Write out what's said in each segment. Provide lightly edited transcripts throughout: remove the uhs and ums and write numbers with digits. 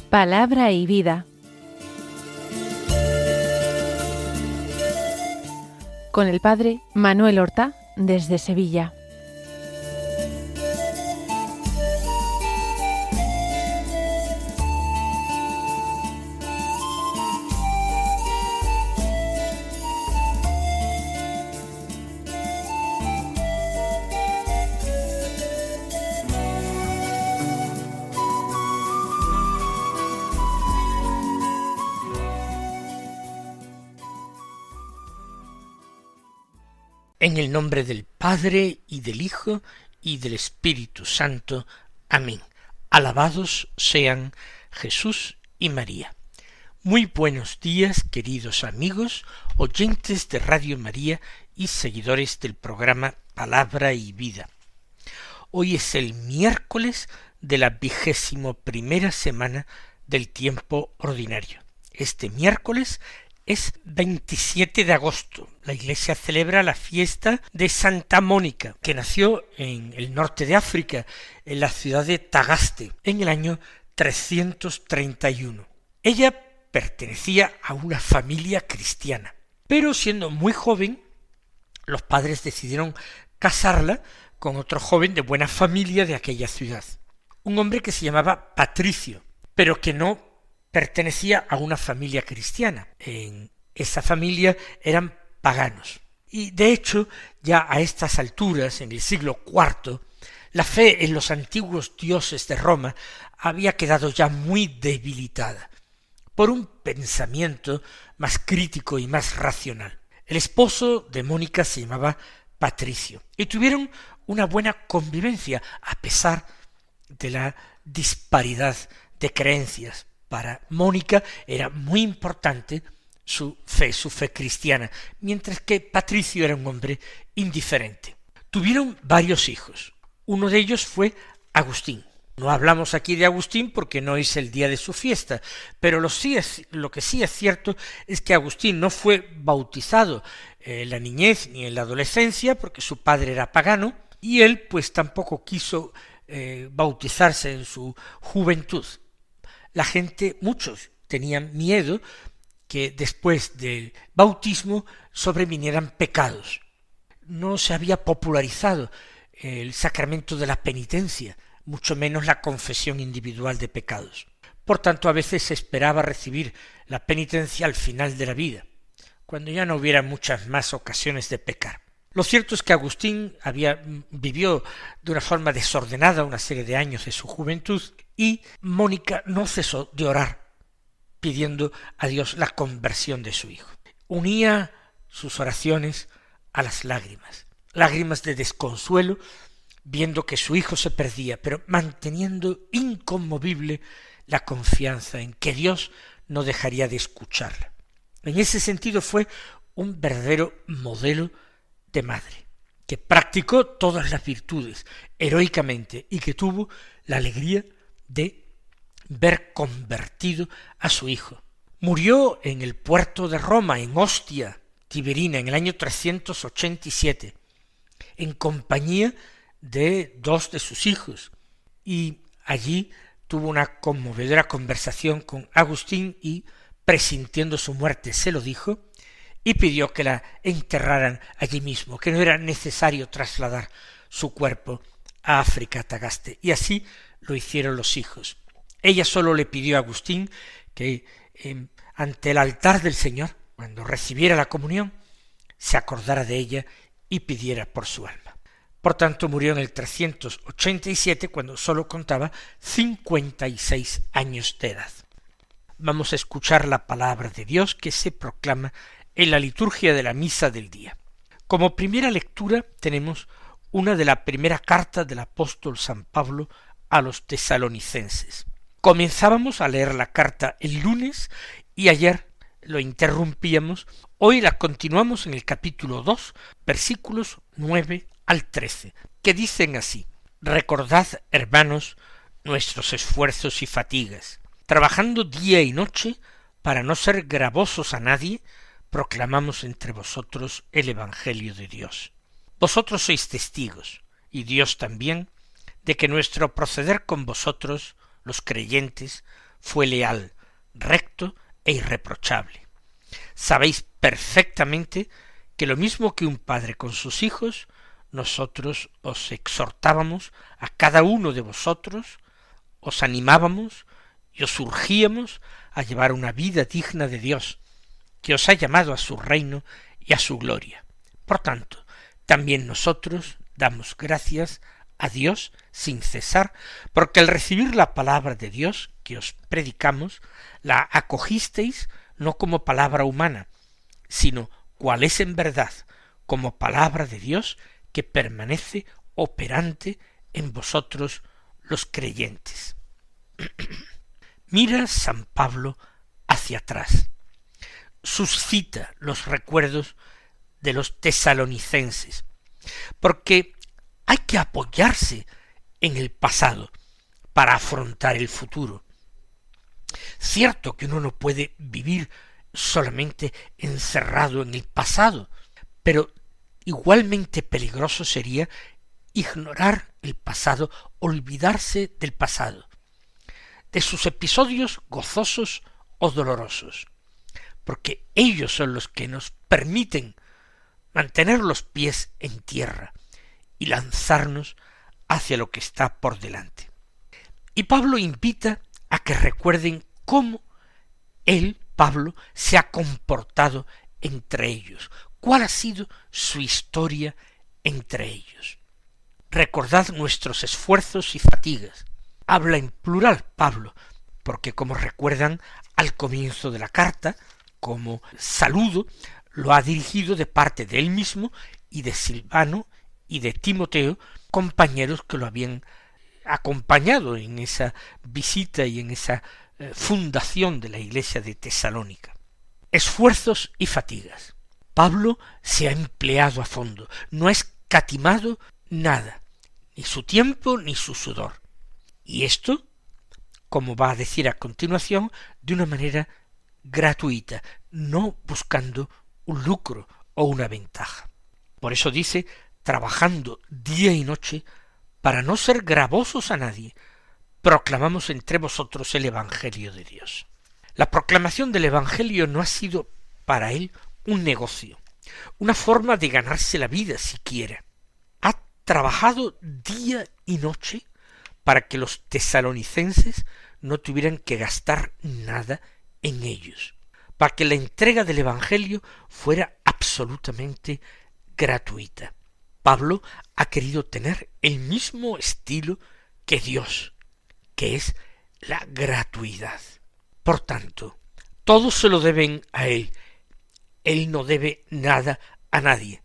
Palabra y vida. Con el padre Manuel Horta, desde Sevilla. En el nombre del Padre, y del Hijo, y del Espíritu Santo. Amén. Alabados sean Jesús y María. Muy buenos días, queridos amigos, oyentes de Radio María y seguidores del programa Palabra y Vida. Hoy es el miércoles de la 21ª semana del tiempo ordinario. Este miércoles es 27 de agosto. La Iglesia celebra la fiesta de Santa Mónica, que nació en el norte de África, en la ciudad de Tagaste, en el año 331. Ella pertenecía a una familia cristiana, pero siendo muy joven, los padres decidieron casarla con otro joven de buena familia de aquella ciudad, un hombre que se llamaba Patricio, pero que no pertenecía a una familia cristiana. En esa familia eran paganos. Y de hecho, ya a estas alturas, en el siglo IV, la fe en los antiguos dioses de Roma había quedado ya muy debilitada por un pensamiento más crítico y más racional. El esposo de Mónica se llamaba Patricio, y tuvieron una buena convivencia a pesar de la disparidad de creencias. Para Mónica era muy importante su fe cristiana, mientras que Patricio era un hombre indiferente. Tuvieron varios hijos. Uno de ellos fue Agustín. No hablamos aquí de Agustín porque no es el día de su fiesta, pero lo que sí es cierto es que Agustín no fue bautizado en la niñez ni en la adolescencia porque su padre era pagano, y él pues tampoco quiso bautizarse en su juventud. La gente, muchos, tenían miedo que después del bautismo sobrevinieran pecados. No se había popularizado el sacramento de la penitencia, mucho menos la confesión individual de pecados. Por tanto, a veces se esperaba recibir la penitencia al final de la vida, cuando ya no hubiera muchas más ocasiones de pecar. Lo cierto es que Agustín vivió de una forma desordenada una serie de años de su juventud, y Mónica no cesó de orar, pidiendo a Dios la conversión de su hijo. Unía sus oraciones a las lágrimas de desconsuelo, viendo que su hijo se perdía, pero manteniendo inconmovible la confianza en que Dios no dejaría de escucharla. En ese sentido fue un verdadero modelo de madre, que practicó todas las virtudes heroicamente y que tuvo la alegría de ver convertido a su hijo. Murió en el puerto de Roma, en Ostia Tiberina, en el año 387, en compañía de dos de sus hijos, y allí tuvo una conmovedora conversación con Agustín y, presintiendo su muerte, se lo dijo, y pidió que la enterraran allí mismo, que no era necesario trasladar su cuerpo a África, a Tagaste, y así lo hicieron los hijos. Ella solo le pidió a Agustín que ante el altar del Señor, cuando recibiera la comunión, se acordara de ella y pidiera por su alma. Por tanto, murió en el 387 cuando solo contaba 56 años de edad. Vamos a escuchar la palabra de Dios que se proclama en la liturgia de la misa del día. Como primera lectura tenemos una de la primera carta del apóstol San Pablo a los tesalonicenses. Comenzábamos a leer la carta el lunes y ayer lo interrumpíamos. Hoy la continuamos en el capítulo 2, versículos 9 al 13, que dicen así: Recordad, hermanos, nuestros esfuerzos y fatigas. Trabajando día y noche, para no ser gravosos a nadie, proclamamos entre vosotros el Evangelio de Dios. Vosotros sois testigos, y Dios también, de que nuestro proceder con vosotros, los creyentes, fue leal, recto e irreprochable. Sabéis perfectamente que lo mismo que un padre con sus hijos, nosotros os exhortábamos a cada uno de vosotros, os animábamos y os urgíamos a llevar una vida digna de Dios, que os ha llamado a su reino y a su gloria. Por tanto, también nosotros damos gracias a Dios sin cesar, porque al recibir la palabra de Dios que os predicamos, la acogisteis no como palabra humana, sino cual es en verdad, como palabra de Dios que permanece operante en vosotros los creyentes. Mira San Pablo hacia atrás, suscita los recuerdos de los tesalonicenses, porque hay que apoyarse en el pasado para afrontar el futuro. Cierto que uno no puede vivir solamente encerrado en el pasado, pero igualmente peligroso sería ignorar el pasado, olvidarse del pasado, de sus episodios gozosos o dolorosos, porque ellos son los que nos permiten mantener los pies en tierra y lanzarnos hacia lo que está por delante. Y Pablo invita a que recuerden cómo él, Pablo, se ha comportado entre ellos, cuál ha sido su historia entre ellos. Recordad nuestros esfuerzos y fatigas. Habla en plural Pablo, porque como recuerdan al comienzo de la carta, como saludo, lo ha dirigido de parte de él mismo y de Silvano y de Timoteo, compañeros que lo habían acompañado en esa visita y en esa fundación de la iglesia de Tesalónica. Esfuerzos y fatigas. Pablo se ha empleado a fondo, no ha escatimado nada, ni su tiempo ni su sudor. Y esto, como va a decir a continuación, de una manera gratuita, no buscando un lucro o una ventaja. Por eso dice, trabajando día y noche, para no ser gravosos a nadie, proclamamos entre vosotros el Evangelio de Dios. La proclamación del Evangelio no ha sido para él un negocio, una forma de ganarse la vida siquiera. Ha trabajado día y noche para que los tesalonicenses no tuvieran que gastar nada en ellos, para que la entrega del Evangelio fuera absolutamente gratuita. Pablo ha querido tener el mismo estilo que Dios, que es la gratuidad. Por tanto, todos se lo deben a él. Él no debe nada a nadie.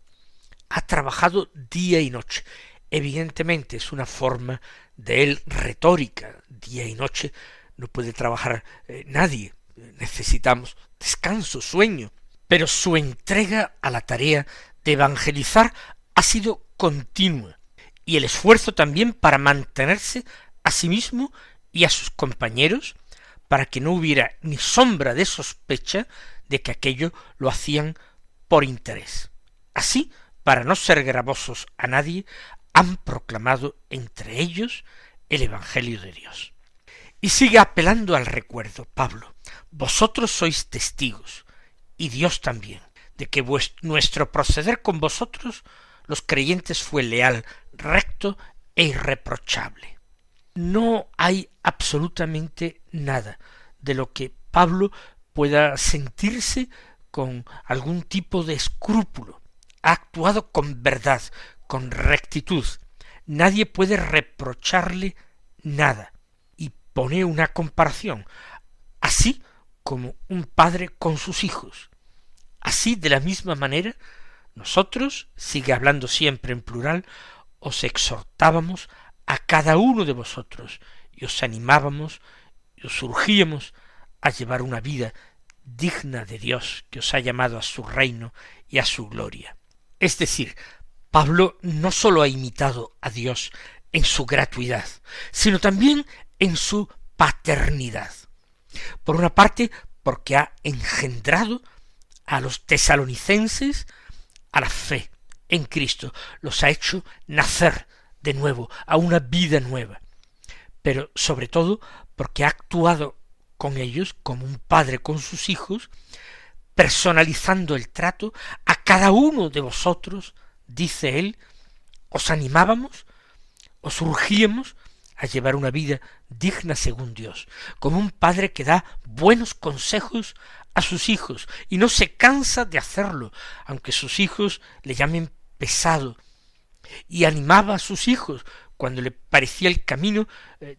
Ha trabajado día y noche. Evidentemente es una forma de él retórica. Día y noche no puede trabajar nadie. Necesitamos descanso, sueño. Pero su entrega a la tarea de evangelizar ha sido continua, y el esfuerzo también para mantenerse a sí mismo y a sus compañeros, para que no hubiera ni sombra de sospecha de que aquello lo hacían por interés. Así, para no ser gravosos a nadie, han proclamado entre ellos el Evangelio de Dios. Y sigue apelando al recuerdo, Pablo, vosotros sois testigos, y Dios también, de que nuestro proceder con vosotros, los creyentes, fue leal, recto e irreprochable. No hay absolutamente nada de lo que Pablo pueda sentirse con algún tipo de escrúpulo. Ha actuado con verdad, con rectitud. Nadie puede reprocharle nada. Y pone una comparación, así como un padre con sus hijos. Así, de la misma manera, nosotros, sigue hablando siempre en plural, os exhortábamos a cada uno de vosotros, y os animábamos, y os urgíamos a llevar una vida digna de Dios, que os ha llamado a su reino y a su gloria. Es decir, Pablo no sólo ha imitado a Dios en su gratuidad, sino también en su paternidad. Por una parte, porque ha engendrado a los tesalonicenses a la fe en Cristo, los ha hecho nacer de nuevo a una vida nueva, pero sobre todo porque ha actuado con ellos como un padre con sus hijos, personalizando el trato a cada uno de vosotros, dice él, os animábamos, os urgíamos a llevar una vida digna según Dios, como un padre que da buenos consejos a sus hijos y no se cansa de hacerlo, aunque sus hijos le llamen pesado, y animaba a sus hijos cuando le parecía el camino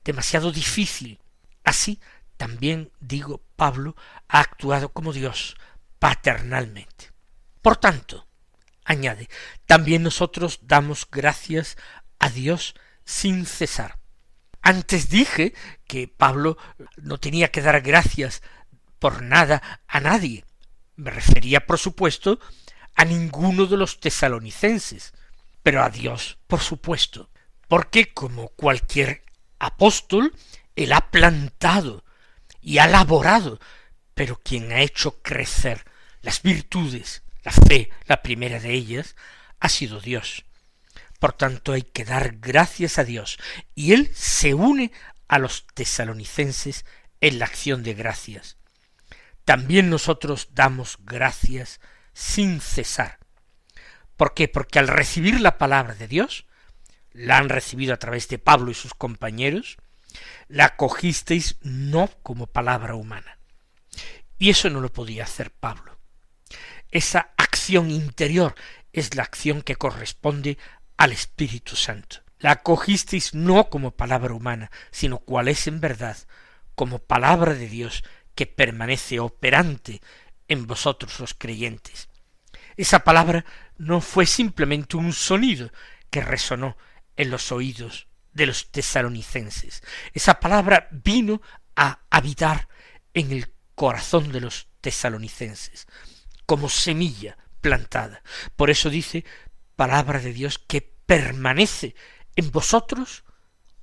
demasiado difícil. Así también, digo, Pablo ha actuado como Dios, paternalmente. Por tanto, añade, también nosotros damos gracias a Dios sin cesar. Antes dije que Pablo no tenía que dar gracias por nada a nadie. Me refería, por supuesto, a ninguno de los tesalonicenses, pero a Dios, por supuesto, porque como cualquier apóstol, él ha plantado y ha laborado, pero quien ha hecho crecer las virtudes, la fe, la primera de ellas, ha sido Dios. Por tanto, hay que dar gracias a Dios, y él se une a los tesalonicenses en la acción de gracias. También nosotros damos gracias sin cesar. ¿Por qué? Porque al recibir la palabra de Dios, la han recibido a través de Pablo y sus compañeros, la cogisteis no como palabra humana. Y eso no lo podía hacer Pablo. Esa acción interior es la acción que corresponde al Espíritu Santo. La acogisteis no como palabra humana, sino cual es en verdad, como palabra de Dios que permanece operante en vosotros los creyentes. Esa palabra no fue simplemente un sonido que resonó en los oídos de los tesalonicenses. Esa palabra vino a habitar en el corazón de los tesalonicenses, como semilla plantada. Por eso dice, palabra de Dios que permanece en vosotros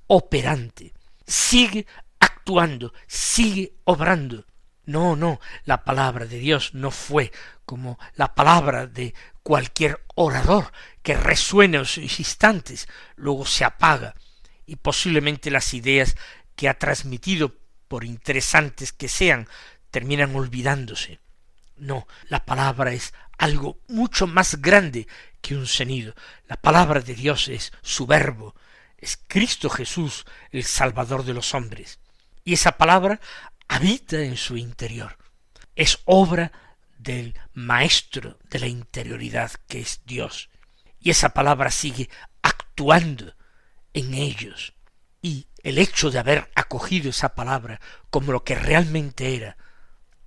operante, sigue actuando, sigue obrando. No, la palabra de Dios no fue como la palabra de cualquier orador que resuena en sus instantes, luego se apaga, y posiblemente las ideas que ha transmitido, por interesantes que sean, terminan olvidándose. No, la palabra es algo mucho más grande que un sonido. La palabra de Dios es su verbo, es Cristo Jesús, el Salvador de los hombres. Y esa palabra habita en su interior. Es obra del Maestro de la interioridad, que es Dios. Y esa palabra sigue actuando en ellos. Y el hecho de haber acogido esa palabra como lo que realmente era,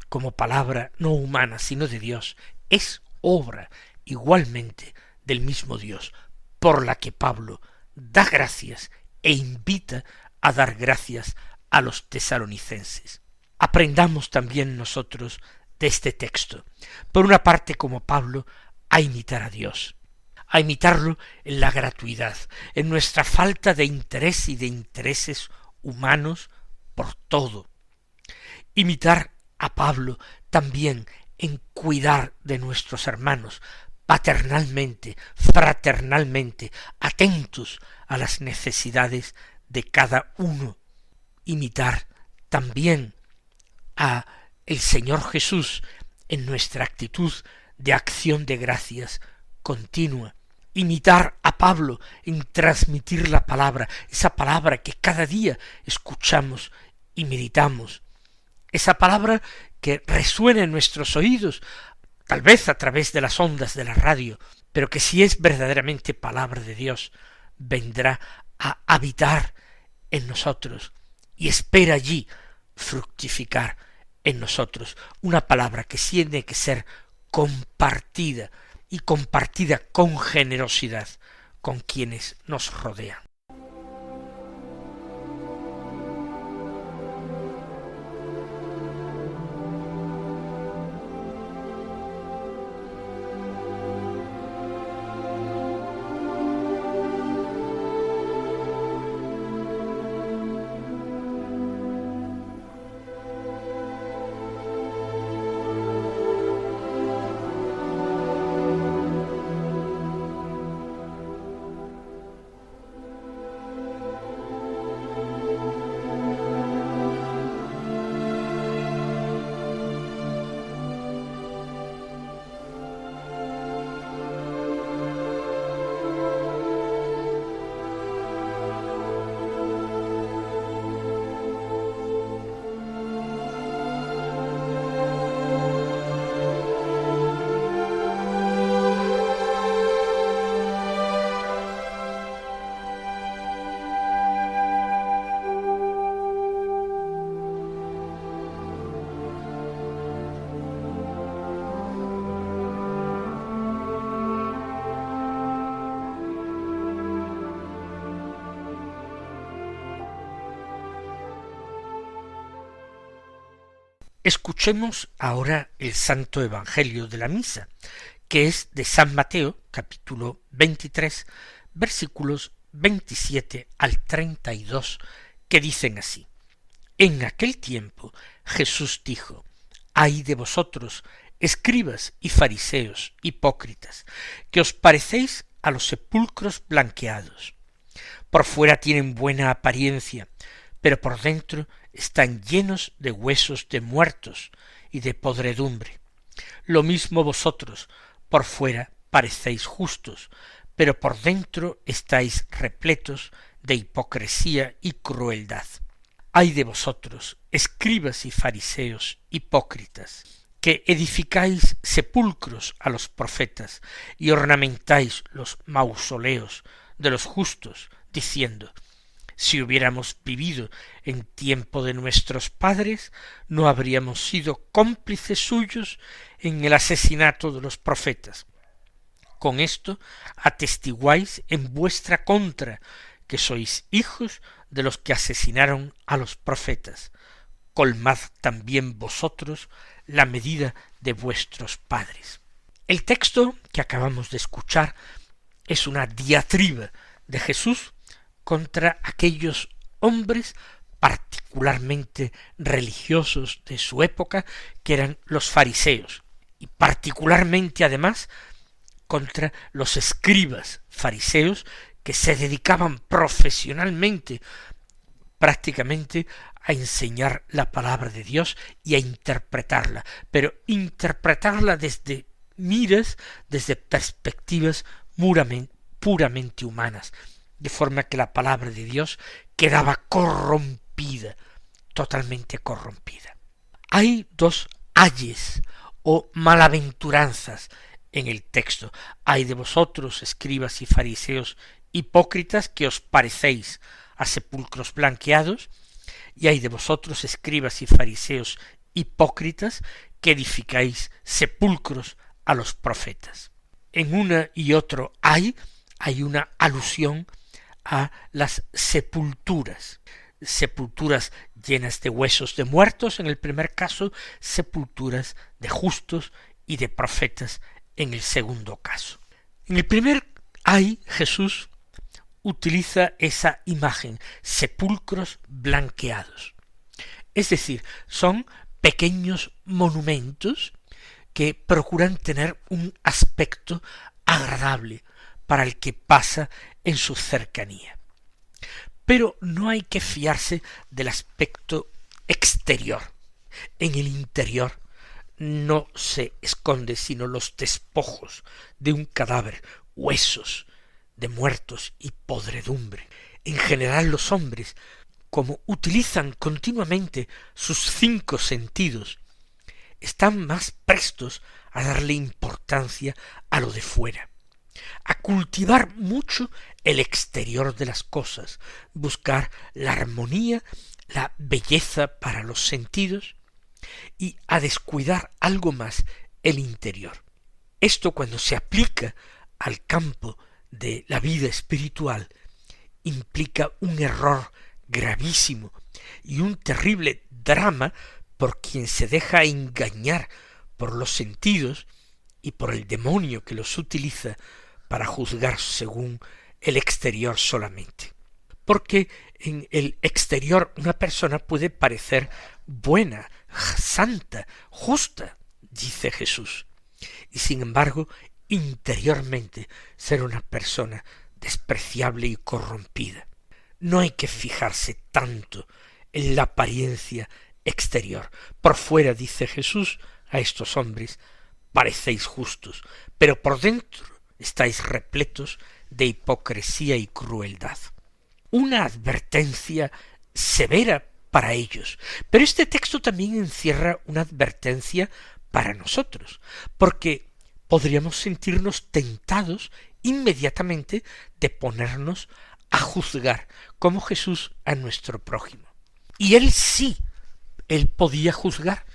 como palabra no humana, sino de Dios, es obra igualmente del mismo Dios, por la que Pablo da gracias e invita a dar gracias a los tesalonicenses. Aprendamos también nosotros de este texto, por una parte como Pablo, a imitar a Dios, a imitarlo en la gratuidad, en nuestra falta de interés y de intereses humanos por todo. Imitar a Pablo también en cuidar de nuestros hermanos, paternalmente, fraternalmente, atentos a las necesidades de cada uno. Imitar también a el Señor Jesús en nuestra actitud de acción de gracias continua. Imitar a Pablo en transmitir la palabra, esa palabra que cada día escuchamos y meditamos. Esa palabra que resuena en nuestros oídos, tal vez a través de las ondas de la radio, pero que si es verdaderamente palabra de Dios, vendrá a habitar en nosotros y espera allí fructificar en nosotros. Una palabra que tiene que ser compartida y compartida con generosidad con quienes nos rodean. Escuchemos ahora el Santo Evangelio de la Misa, que es de San Mateo, capítulo 23, versículos 27 al 32, que dicen así: En aquel tiempo Jesús dijo: Ay de vosotros, escribas y fariseos, hipócritas, que os parecéis a los sepulcros blanqueados. Por fuera tienen buena apariencia, pero por dentro están llenos de huesos de muertos y de podredumbre. Lo mismo vosotros, por fuera parecéis justos, pero por dentro estáis repletos de hipocresía y crueldad. Ay de vosotros, escribas y fariseos, hipócritas, que edificáis sepulcros a los profetas y ornamentáis los mausoleos de los justos, diciendo: Si hubiéramos vivido en tiempo de nuestros padres, no habríamos sido cómplices suyos en el asesinato de los profetas. Con esto atestiguáis en vuestra contra que sois hijos de los que asesinaron a los profetas. Colmad también vosotros la medida de vuestros padres. El texto que acabamos de escuchar es una diatriba de Jesús contra aquellos hombres particularmente religiosos de su época, que eran los fariseos, y particularmente además contra los escribas fariseos, que se dedicaban profesionalmente prácticamente a enseñar la palabra de Dios y a interpretarla, pero interpretarla desde miras, desde perspectivas puramente humanas, de forma que la palabra de Dios quedaba corrompida, totalmente corrompida. Hay dos ayes o malaventuranzas en el texto. Ay de vosotros, escribas y fariseos, hipócritas, que os parecéis a sepulcros blanqueados, y hay de vosotros, escribas y fariseos, hipócritas, que edificáis sepulcros a los profetas. En una y otro hay una alusión a las sepulturas llenas de huesos de muertos en el primer caso, sepulturas de justos y de profetas en el segundo caso. En el primer hay, Jesús utiliza esa imagen, sepulcros blanqueados. Es decir, son pequeños monumentos que procuran tener un aspecto agradable para el que pasa en su cercanía. Pero no hay que fiarse del aspecto exterior. En el interior no se esconde sino los despojos de un cadáver, huesos de muertos y podredumbre. En general los hombres, como utilizan continuamente sus 5 sentidos, están más prestos a darle importancia a lo de fuera, a cultivar mucho el exterior de las cosas, buscar la armonía, la belleza para los sentidos, y a descuidar algo más el interior. Esto, cuando se aplica al campo de la vida espiritual, implica un error gravísimo y un terrible drama por quien se deja engañar por los sentidos y por el demonio que los utiliza para juzgar según el exterior solamente. Porque en el exterior una persona puede parecer buena, santa, justa, dice Jesús, y sin embargo interiormente ser una persona despreciable y corrompida. No hay que fijarse tanto en la apariencia exterior. Por fuera, dice Jesús a estos hombres, parecéis justos, pero por dentro estáis repletos de hipocresía y crueldad. Una advertencia severa para ellos, pero este texto también encierra una advertencia para nosotros, porque podríamos sentirnos tentados inmediatamente de ponernos a juzgar como Jesús a nuestro prójimo. Y él podía juzgar,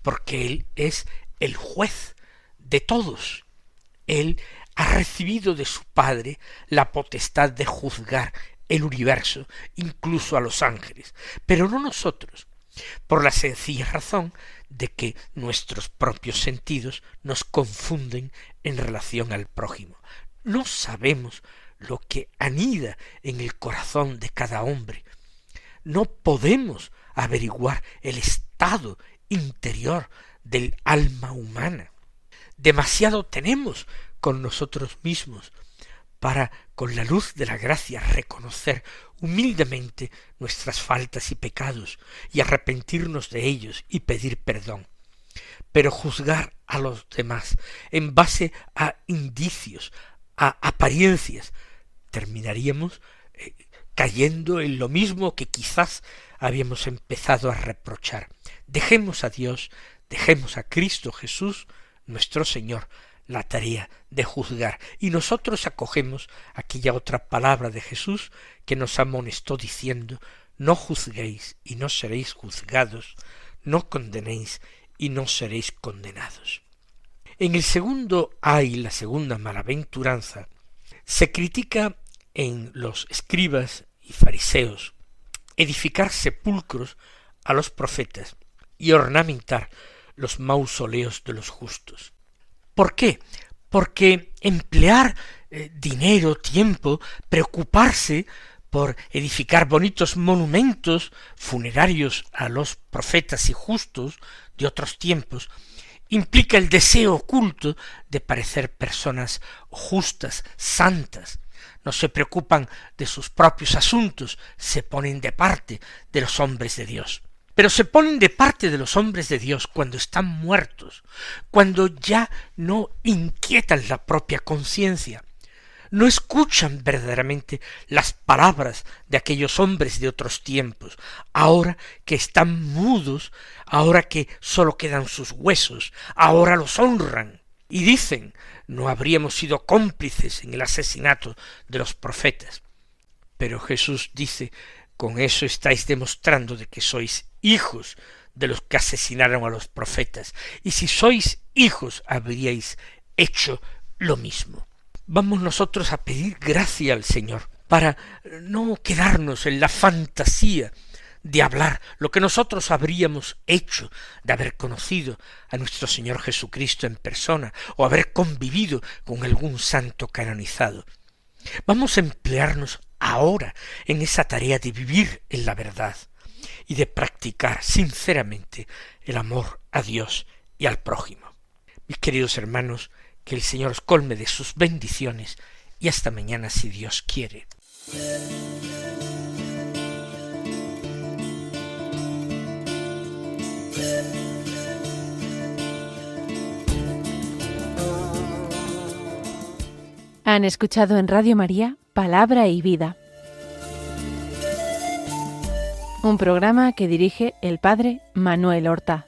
porque él es el juez de todos. Él ha recibido de su Padre la potestad de juzgar el universo, incluso a los ángeles, pero no nosotros, por la sencilla razón de que nuestros propios sentidos nos confunden en relación al prójimo. No sabemos lo que anida en el corazón de cada hombre. No podemos averiguar el estado interior del alma humana. Demasiado tenemos con nosotros mismos para, con la luz de la gracia, reconocer humildemente nuestras faltas y pecados y arrepentirnos de ellos y pedir perdón. Pero juzgar a los demás en base a indicios, a apariencias, terminaríamos cayendo en lo mismo que quizás habíamos empezado a reprochar. Dejemos a Dios, dejemos a Cristo Jesús, nuestro Señor, la tarea de juzgar, y nosotros acogemos aquella otra palabra de Jesús que nos amonestó diciendo: no juzguéis y no seréis juzgados, no condenéis y no seréis condenados. En el segundo ay, la segunda malaventuranza, se critica en los escribas y fariseos edificar sepulcros a los profetas y ornamentar los mausoleos de los justos. ¿Por qué? Porque emplear dinero, tiempo, preocuparse por edificar bonitos monumentos funerarios a los profetas y justos de otros tiempos implica el deseo oculto de parecer personas justas, santas. No se preocupan de sus propios asuntos, se ponen de parte de los hombres de Dios. Pero se ponen de parte de los hombres de Dios cuando están muertos, cuando ya no inquietan la propia conciencia, no escuchan verdaderamente las palabras de aquellos hombres de otros tiempos, ahora que están mudos, ahora que sólo quedan sus huesos, ahora los honran y dicen: no habríamos sido cómplices en el asesinato de los profetas. Pero Jesús dice: con eso estáis demostrando de que sois hijos de los que asesinaron a los profetas, y si sois hijos habríais hecho lo mismo. Vamos nosotros a pedir gracia al Señor para no quedarnos en la fantasía de hablar lo que nosotros habríamos hecho de haber conocido a nuestro Señor Jesucristo en persona o haber convivido con algún santo canonizado. Vamos a emplearnos ahora en esa tarea de vivir en la verdad y de practicar sinceramente el amor a Dios y al prójimo. Mis queridos hermanos, que el Señor os colme de sus bendiciones y hasta mañana si Dios quiere. Han escuchado en Radio María Palabra y Vida, un programa que dirige el Padre Manuel Horta.